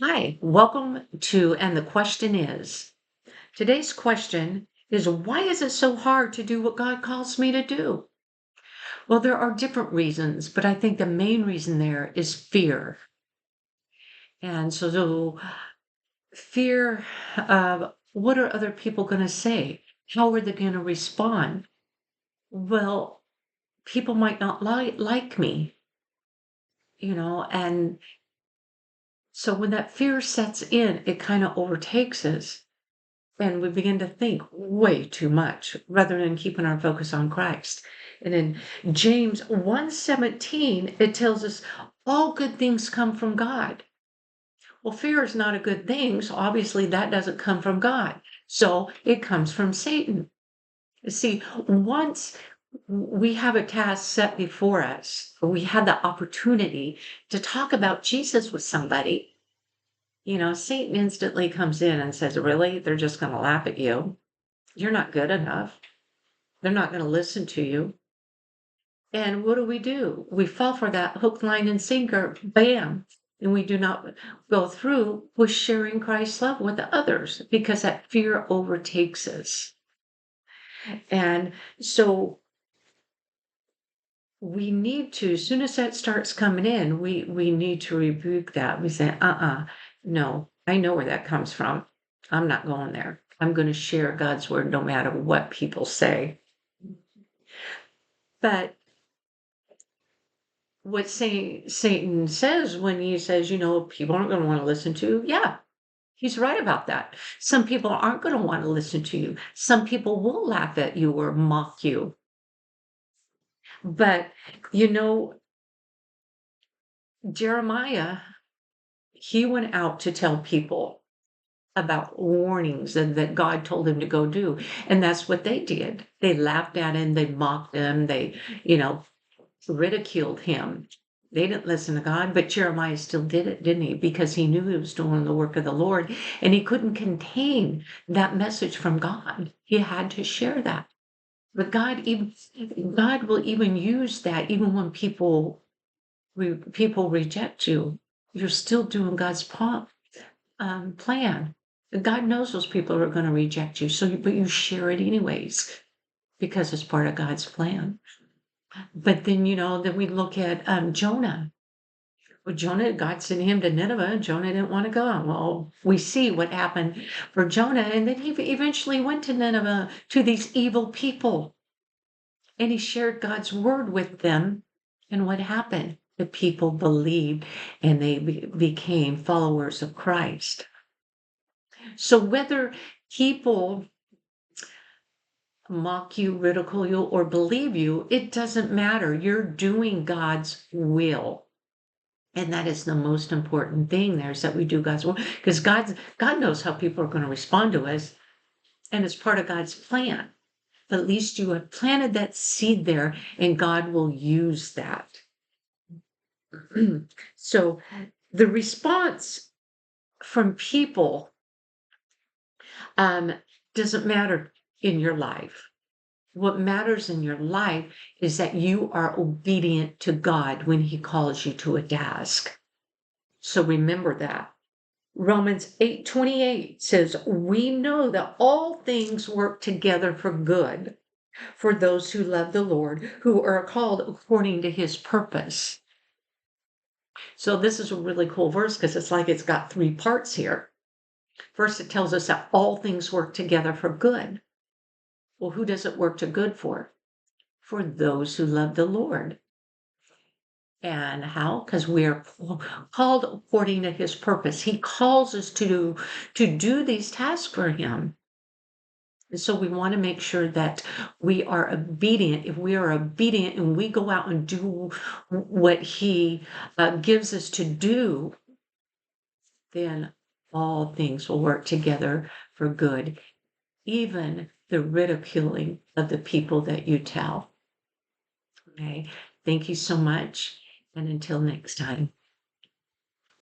Hi, welcome to, and the question is, today's question is, why is it so hard to do what God calls me to do? Well, there are different reasons, but I think the main reason there is fear. And so fear of what are other people going to say? How are they going to respond? Well, people might not like me, and so when that fear sets in, it kind of overtakes us. And we begin to think way too much rather than keeping our focus on Christ. And in James 1:17, it tells us all good things come from God. Well, fear is not a good thing, so obviously that doesn't come from God. So it comes from Satan. See, once we have a task set before us, we had the opportunity to talk about Jesus with somebody, Satan instantly comes in and says, really? They're just going to laugh at you. You're not good enough. They're not going to listen to you. And what do? We fall for that hook, line, and sinker, bam. And we do not go through with sharing Christ's love with others because that fear overtakes us. And so we need to, as soon as that starts coming in, we need to rebuke that. We say, no, I know where that comes from. I'm not going there. I'm going to share God's word no matter what people say. But what Satan says when he says, people aren't going to want to listen to you. Yeah, he's right about that. Some people aren't going to want to listen to you. Some people will laugh at you or mock you. But, you know, Jeremiah, he went out to tell people about warnings and that God told him to go do. And that's what they did. They laughed at him, they mocked him, they, ridiculed him. They didn't listen to God, but Jeremiah still did it, didn't he? Because he knew he was doing the work of the Lord and he couldn't contain that message from God. He had to share that. But God will even use that even when people reject you. You're still doing God's plan. God knows those people are going to reject you, but you share it anyways because it's part of God's plan. But then, then we look at Jonah. Well, Jonah, God sent him to Nineveh, and Jonah didn't want to go. Well, we see what happened for Jonah, and then he eventually went to Nineveh to these evil people, and he shared God's word with them. And what happened? The people believed, and they became followers of Christ. So whether people mock you, ridicule you, or believe you, it doesn't matter. You're doing God's will. And that is the most important thing there is that we do God's will because God knows how people are going to respond to us, and it's part of God's plan. But at least you have planted that seed there, and God will use that. So the response from people um, doesn't matter in your life. What matters in your life is that you are obedient to God when He calls you to a task. So remember that. Romans 8:28 says, "We know that all things work together for good for those who love the Lord, who are called according to His purpose." So this is a really cool verse because it's like it's got three parts here. First, it tells us that all things work together for good. Well, who does it work to good for? For those who love the Lord. And how? Because we are called according to His purpose. He calls us to do these tasks for Him. And so we want to make sure that we are obedient. If we are obedient and we go out and do what He gives us to do, then all things will work together for good, even the ridiculing of the people that you tell. Okay. Thank you so much. And until next time.